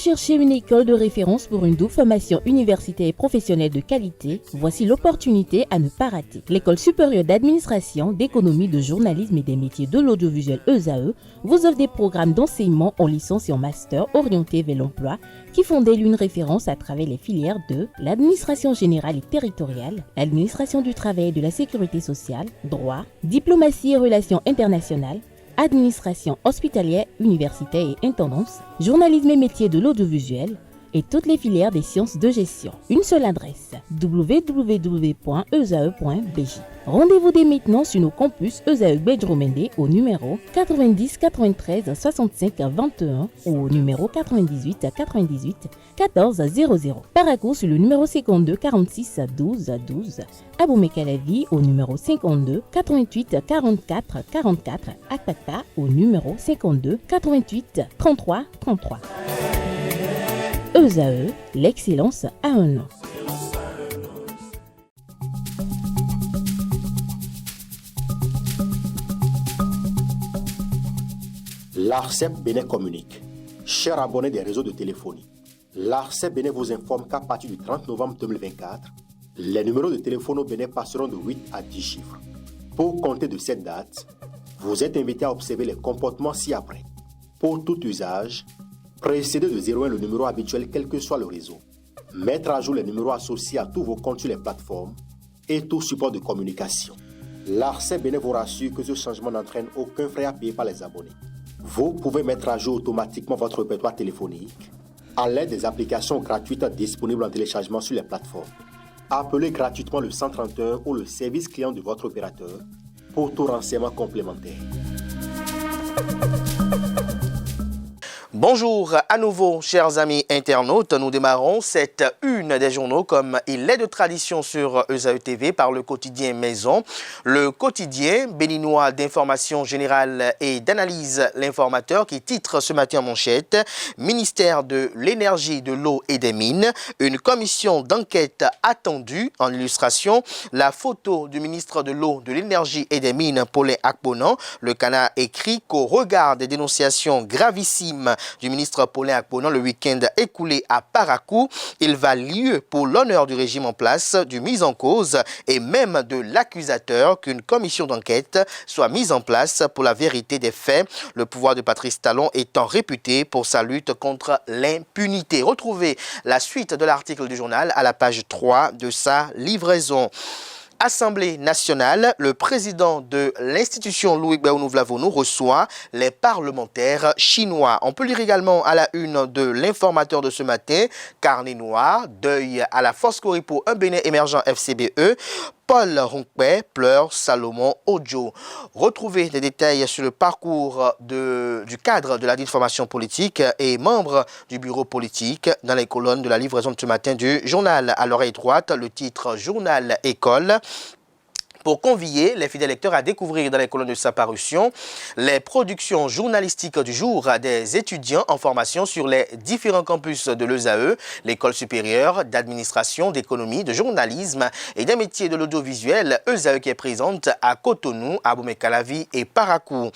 cherchez une école de référence pour une double formation universitaire et professionnelle de qualité? Voici l'opportunité à ne pas rater. L'École supérieure d'administration, d'économie, de journalisme et des métiers de l'audiovisuel ESAE vous offre des programmes d'enseignement en licence et en master orientés vers l'emploi qui font d'elle une référence à travers les filières de l'administration générale et territoriale, l'administration du travail et de la sécurité sociale, droit, diplomatie et relations internationales, administration hospitalière, universitaire et intendance, journalisme et métiers de l'audiovisuel et toutes les filières des sciences de gestion. Une seule adresse, www.esae.bj. Rendez-vous dès maintenant sur nos campus ESAE Bedjromende au numéro 90 93 65 21 ou au numéro 98 98 14 00. Paracourt sur le numéro 52 46 12 12. Aboumé-Calavi au numéro 52 88 44 44. Akpaka au numéro 52 88 33 33. ESAE, l'excellence à un nom. L'ARCEP Bénin communique. Chers abonnés des réseaux de téléphonie, l'ARCEP Bénin vous informe qu'à partir du 30 novembre 2024, les numéros de téléphone au Bénin passeront de 8 à 10 chiffres. Pour compter de cette date, vous êtes invité à observer les comportements ci-après. Pour tout usage, précédez de 01 le numéro habituel quel que soit le réseau. Mettre à jour les numéros associés à tous vos comptes sur les plateformes et tout support de communication. L'ARCEP Bénin vous rassure que ce changement n'entraîne aucun frais à payer par les abonnés. Vous pouvez mettre à jour automatiquement votre répertoire téléphonique à l'aide des applications gratuites disponibles en téléchargement sur les plateformes. Appelez gratuitement le 131 ou le service client de votre opérateur pour tout renseignement complémentaire. Bonjour à nouveau, chers amis internautes. Nous démarrons cette une des journaux comme il est de tradition sur ESAE TV par le quotidien Maison. Le quotidien béninois d'information générale et d'analyse L'Informateur qui titre ce matin en manchette « Ministère de l'énergie, de l'eau et des mines. Une commission d'enquête attendue » en illustration. La photo du ministre de l'eau, de l'énergie et des mines, Paulin Akponan. Le Canard écrit qu'au regard des dénonciations gravissimes du ministre Paulin Akponan le week-end écoulé à Parakou, il va lieu pour l'honneur du régime en place, du mis en cause et même de l'accusateur qu'une commission d'enquête soit mise en place pour la vérité des faits, le pouvoir de Patrice Talon étant réputé pour sa lutte contre l'impunité. Retrouvez la suite de l'article du journal à la page 3 de sa livraison. Assemblée nationale, le président de l'institution Louis Béounou-Vlavonou reçoit les parlementaires chinois. On peut lire également à la une de l'Informateur de ce matin, carnet noir, deuil à la force Coripo, un Bénin émergent FCBE. Paul Ronkpé pleure Salomon Odjo. Retrouvez des détails sur le parcours du cadre de la formation politique et membre du bureau politique dans les colonnes de la livraison de ce matin du journal. À l'oreille droite, le titre Journal École. Pour convier les fidèles lecteurs à découvrir dans les colonnes de sa parution les productions journalistiques du jour des étudiants en formation sur les différents campus de l'ESAE, l'école supérieure d'administration, d'économie, de journalisme et des métiers de l'audiovisuel, ESAE qui est présente à Cotonou, à Aboumé-Calavi et Parakou.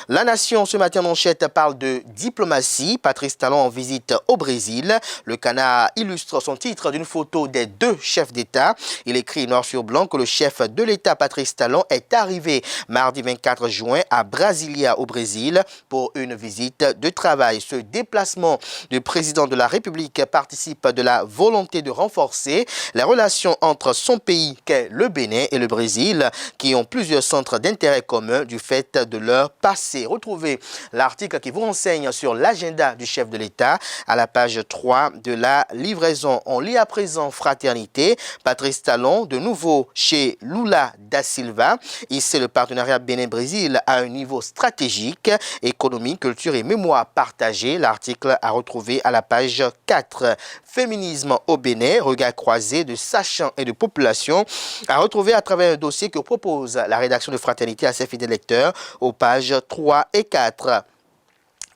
La Nation ce matin manchette parle de diplomatie, Patrice Talon en visite au Brésil. Le Canard illustre son titre d'une photo des deux chefs d'État. Il écrit noir sur blanc que le chef de l'État Patrice Talon est arrivé mardi 24 juin à Brasilia au Brésil pour une visite de travail. Ce déplacement du président de la République participe de la volonté de renforcer les relations entre son pays qu'est le Bénin et le Brésil qui ont plusieurs centres d'intérêt commun du fait de leur passé. Retrouvez l'article qui vous renseigne sur l'agenda du chef de l'État à la page 3 de la livraison. On lit à présent Fraternité. Patrice Talon de nouveau chez Lula da Silva. Ici, le partenariat Bénin-Brésil à un niveau stratégique, économie, culture et mémoire partagée. L'article à retrouver à la page 4. Féminisme au Bénin, regard croisé de sachants et de population, à retrouver à travers un dossier que propose la rédaction de Fraternité à ses fidèles lecteurs aux pages 3 et 4.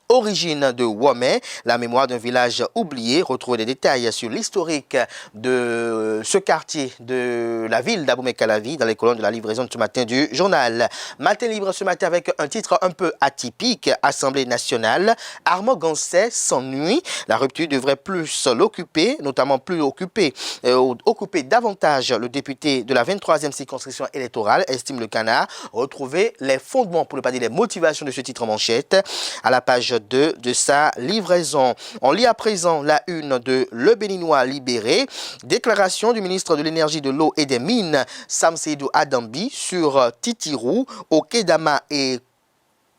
Origine de Womé, la mémoire d'un village oublié. Retrouvez des détails sur l'historique de ce quartier de la ville d'Abomey-Calavi dans les colonnes de la livraison de ce matin du journal. Matin libre ce matin avec un titre un peu atypique. Assemblée nationale, Armand Gansset s'ennuie. La rupture devrait plus l'occuper, notamment plus occuper davantage le député de la 23e circonscription électorale, estime le Canard. Retrouvez les fondements, pour ne pas dire les motivations de ce titre en manchette à la page 2 de sa livraison. On lit à présent la une de Le Béninois libéré. Déclaration du ministre de l'Énergie, de l'Eau et des Mines, Sam Seydou Adambi, sur Titirou, Okedama et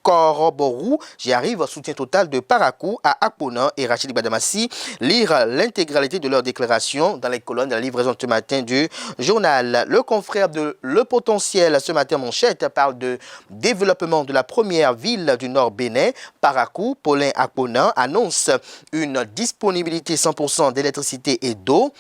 Koroborou, j'y arrive, soutien total de Parakou à Akpona et Rachid Badamassi. Lire l'intégralité de leur déclaration dans les colonnes de la livraison de ce matin du journal. Le confrère de Le Potentiel, ce matin manchette, parle de développement de la première ville du Nord Bénin. Parakou, Paulin Akpona annonce une disponibilité 100% d'électricité et d'eau.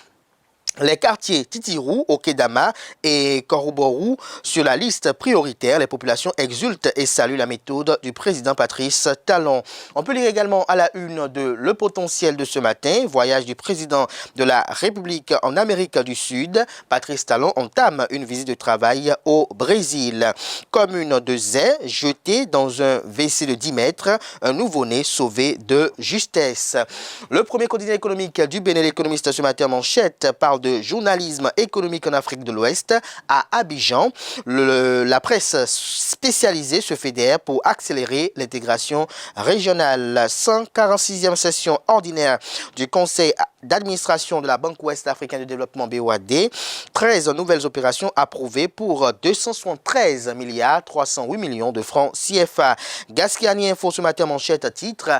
Les quartiers Titirou, Okedama et Koroborou sur la liste prioritaire. Les populations exultent et saluent la méthode du président Patrice Talon. On peut lire également à la une de Le Potentiel de ce matin. Voyage du président de la République en Amérique du Sud. Patrice Talon entame une visite de travail au Brésil. Commune de Zé, jetée dans un WC de 10 mètres. Un nouveau-né sauvé de justesse. Le premier quotidien économique du Bénin, l'économiste ce matin manchette, parle de journalisme économique en Afrique de l'Ouest à Abidjan. La presse spécialisée se fédère pour accélérer l'intégration régionale. 146e session ordinaire du Conseil d'administration de la Banque Ouest Africaine de Développement BOAD. 13 nouvelles opérations approuvées pour 273 milliards 308 millions de francs CFA. Gasquiani Info ce matin manchette à titre.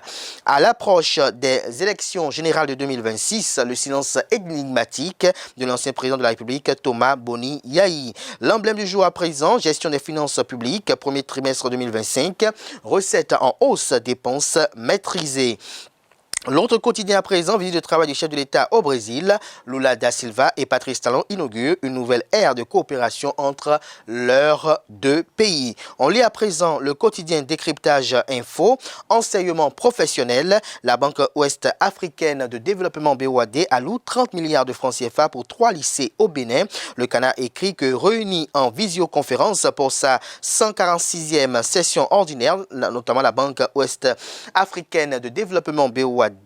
À l'approche des élections générales de 2026, le silence énigmatique de l'ancien président de la République, Thomas Boni Yahi. L'emblème du jour à présent, gestion des finances publiques, premier trimestre 2025, recettes en hausse, dépenses maîtrisées. L'autre quotidien à présent, visite de travail du chef de l'État au Brésil, Lula da Silva et Patrice Talon inaugurent une nouvelle ère de coopération entre leurs deux pays. On lit à présent le quotidien Décryptage Info, enseignement professionnel. La Banque Ouest Africaine de Développement BOAD alloue 30 milliards de francs CFA pour 3 lycées au Bénin. Le Canard écrit que réuni en visioconférence pour sa 146e session ordinaire, notamment la Banque Ouest Africaine de Développement BOAD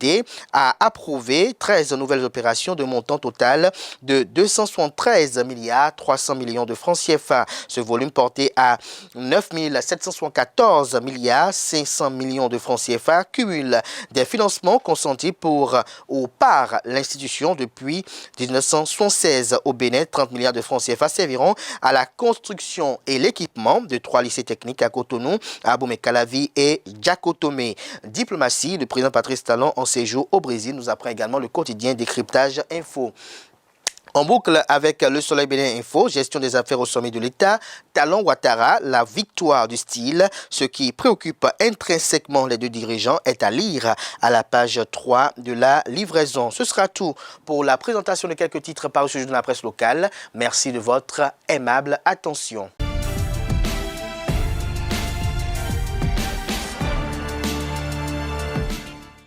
a approuvé 13 nouvelles opérations de montant total de 273 milliards 300 millions de francs CFA. Ce volume porté à 9 774 milliards 500 millions de francs CFA cumule des financements consentis par l'institution depuis 1976. Au Bénin, 30 milliards de francs CFA serviront à la construction et l'équipement de 3 lycées techniques à Cotonou, à Abomey-Calavi et Djakotomé. Diplomatie, le président Patrice Talon en séjour au Brésil nous apprend également le quotidien Décryptage Info. En boucle avec Le Soleil Bénin Info, gestion des affaires au sommet de l'État, Talon Ouattara, la victoire du style. Ce qui préoccupe intrinsèquement les deux dirigeants est à lire à la page 3 de la livraison. Ce sera tout pour la présentation de quelques titres parus ce jour dans la presse locale. Merci de votre aimable attention.